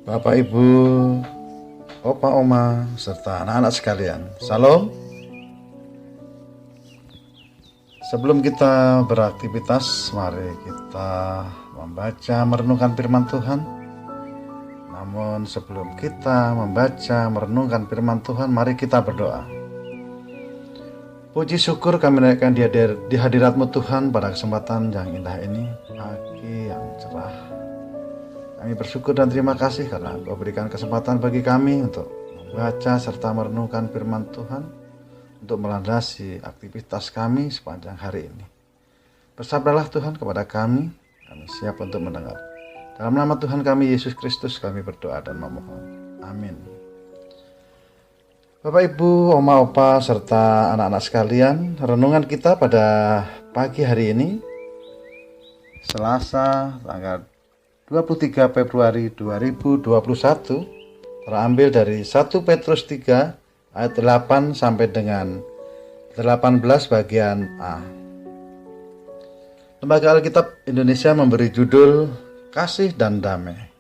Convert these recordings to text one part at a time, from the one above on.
Bapak, Ibu, Opa, Oma, serta anak-anak sekalian, Salam. Sebelum kita beraktivitas, mari kita membaca merenungkan firman Tuhan. Namun sebelum kita membaca merenungkan firman Tuhan, mari kita berdoa. Puji syukur kami naikkan di hadirat-Mu Tuhan pada kesempatan yang indah ini, pagi yang cerah. Kami bersyukur dan terima kasih karena Engkau berikan kesempatan bagi kami untuk membaca serta merenungkan firman Tuhan, untuk melandasi aktivitas kami sepanjang hari ini. Bersabdalah Tuhan kepada kami siap untuk mendengar. Dalam nama Tuhan kami Yesus Kristus kami berdoa dan memohon. Amin. Bapak, Ibu, Oma, Opa, serta anak-anak sekalian, renungan kita pada pagi hari ini, Selasa, tanggal 23 Februari 2021, terambil dari 1 Petrus 3 ayat 8 sampai dengan 18 bagian A. Lembaga Alkitab Indonesia memberi judul Kasih dan Damai.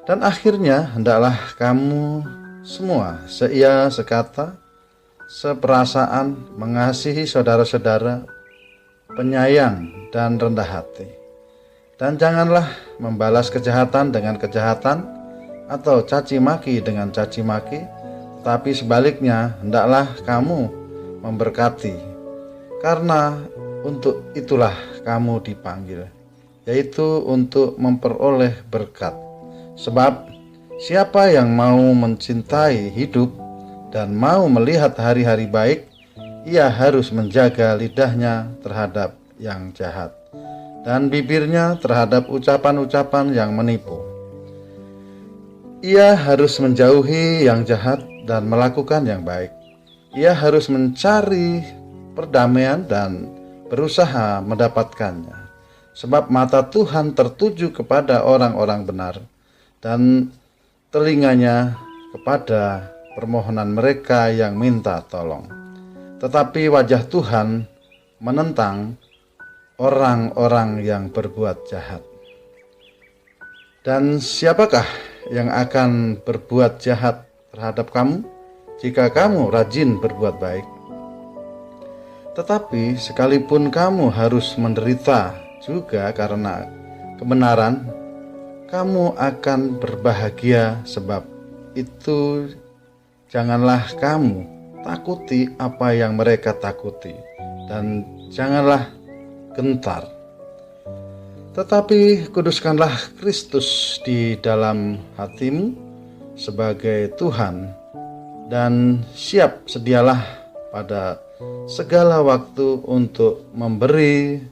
Dan akhirnya hendaklah kamu semua seia, sekata, seperasaan, mengasihi saudara-saudara, penyayang dan rendah hati. Dan janganlah membalas kejahatan dengan kejahatan atau caci maki dengan caci maki, tapi sebaliknya hendaklah kamu memberkati, karena untuk itulah kamu dipanggil, yaitu untuk memperoleh berkat. Sebab siapa yang mau mencintai hidup dan mau melihat hari-hari baik, ia harus menjaga lidahnya terhadap yang jahat dan bibirnya terhadap ucapan-ucapan yang menipu. Ia harus menjauhi yang jahat dan melakukan yang baik. Ia harus mencari perdamaian dan berusaha mendapatkannya. Sebab mata Tuhan tertuju kepada orang-orang benar dan telinganya kepada permohonan mereka yang minta tolong. Tetapi wajah Tuhan menentang orang-orang yang berbuat jahat. Dan siapakah yang akan berbuat jahat terhadap kamu jika kamu rajin berbuat baik? Tetapi sekalipun kamu harus menderita juga karena kebenaran, kamu akan berbahagia. Sebab itu janganlah kamu takuti apa yang mereka takuti, dan janganlah gentar. Tetapi kuduskanlah Kristus di dalam hatimu sebagai Tuhan, dan siap sedialah pada segala waktu untuk memberi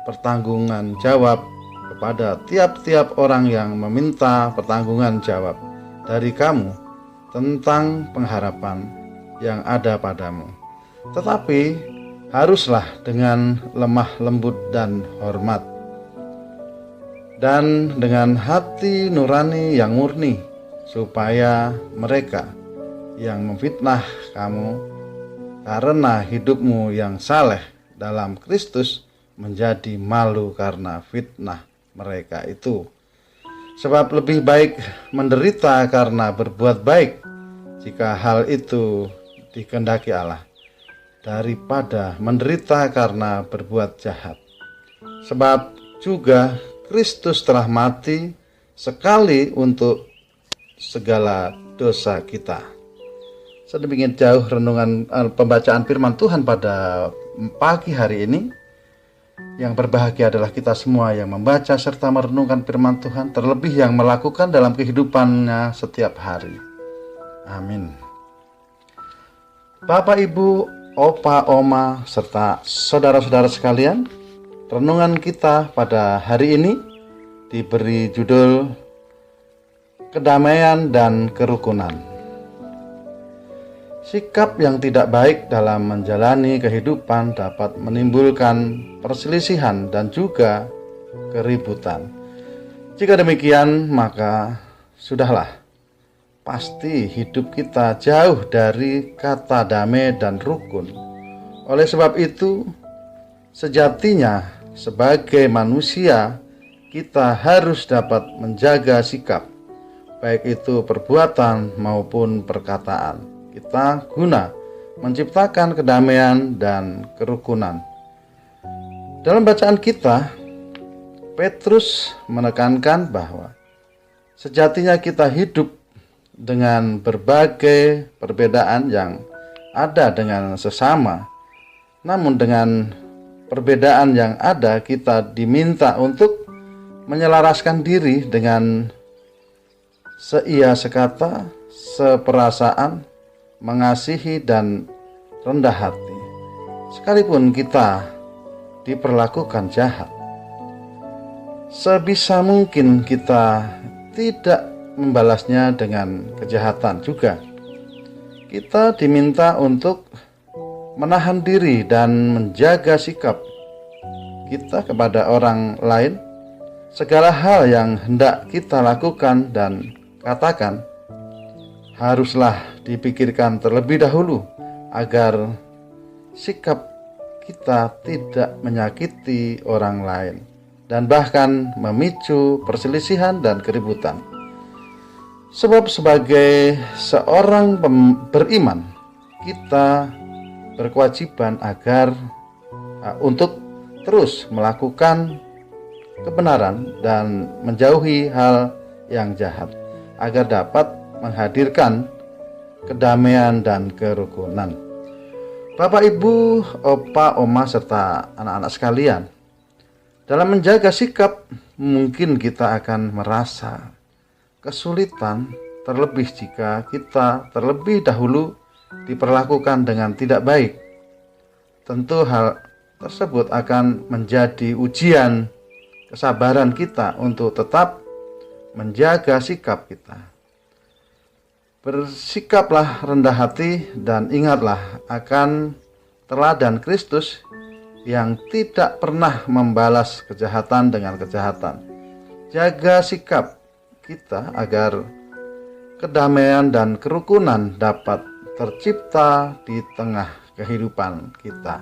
pertanggungan jawab kepada tiap-tiap orang yang meminta pertanggungan jawab dari kamu tentang pengharapan yang ada padamu. Tetapi haruslah dengan lemah lembut dan hormat, dan dengan hati nurani yang murni, supaya mereka yang memfitnah kamu karena hidupmu yang saleh dalam Kristus menjadi malu karena fitnah mereka itu. Sebab lebih baik menderita karena berbuat baik, jika hal itu dikehendaki Allah, daripada menderita karena berbuat jahat. Sebab juga Kristus telah mati sekali untuk segala dosa kita. Sedemikian jauh renungan pembacaan firman Tuhan pada pagi hari ini. Yang berbahagia adalah kita semua yang membaca serta merenungkan firman Tuhan, terlebih yang melakukan dalam kehidupannya setiap hari. Amin. Bapak, Ibu, Opa, Oma, serta saudara-saudara sekalian, renungan kita pada hari ini diberi judul Kedamaian dan Kerukunan. Sikap yang tidak baik dalam menjalani kehidupan dapat menimbulkan perselisihan dan juga keributan. Jika demikian, maka sudahlah, pasti hidup kita jauh dari kata damai dan rukun. Oleh sebab itu, sejatinya sebagai manusia kita harus dapat menjaga sikap, baik itu perbuatan maupun perkataan kita, guna menciptakan kedamaian dan kerukunan. Dalam bacaan kita, Petrus menekankan bahwa sejatinya kita hidup dengan berbagai perbedaan yang ada dengan sesama. Namun dengan perbedaan yang ada, kita diminta untuk menyelaraskan diri dengan seia sekata, seperasaan, mengasihi dan rendah hati, sekalipun kita diperlakukan jahat. Sebisa mungkin kita tidak membalasnya dengan kejahatan juga. Kita diminta untuk menahan diri dan menjaga sikap kita kepada orang lain. Segala hal yang hendak kita lakukan dan katakan haruslah dipikirkan terlebih dahulu agar sikap kita tidak menyakiti orang lain dan bahkan memicu perselisihan dan keributan. Sebab sebagai seorang beriman, kita berkewajiban untuk terus melakukan kebenaran dan menjauhi hal yang jahat, agar dapat menghadirkan kedamaian dan kerukunan. Bapak, Ibu, Opa, Oma, serta anak-anak sekalian, dalam menjaga sikap, mungkin kita akan merasa kesulitan, terlebih jika kita terlebih dahulu diperlakukan dengan tidak baik. Tentu hal tersebut akan menjadi ujian kesabaran kita untuk tetap menjaga sikap kita. Bersikaplah rendah hati dan ingatlah akan teladan Kristus yang tidak pernah membalas kejahatan dengan kejahatan. Jaga sikap kita agar kedamaian dan kerukunan dapat tercipta di tengah kehidupan kita.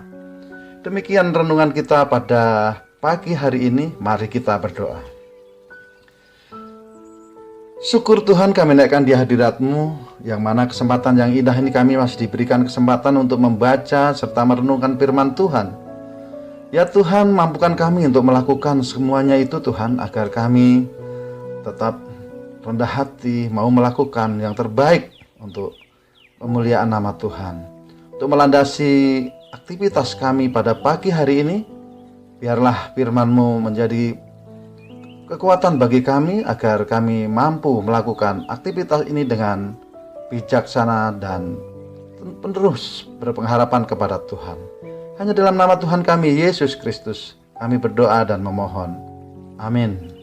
Demikian renungan kita pada pagi hari ini. Mari kita berdoa. Syukur Tuhan, kami naikkan di hadirat-Mu, yang mana kesempatan yang indah ini kami masih diberikan kesempatan untuk membaca serta merenungkan firman Tuhan. Ya Tuhan, mampukan kami untuk melakukan semuanya itu Tuhan, agar kami tetap rendah hati, mau melakukan yang terbaik untuk pemuliaan nama Tuhan. Untuk melandasi aktivitas kami pada pagi hari ini, biarlah firman-Mu menjadi kekuatan bagi kami, agar kami mampu melakukan aktivitas ini dengan bijaksana dan terus berpengharapan kepada Tuhan. Hanya dalam nama Tuhan kami, Yesus Kristus, kami berdoa dan memohon. Amin.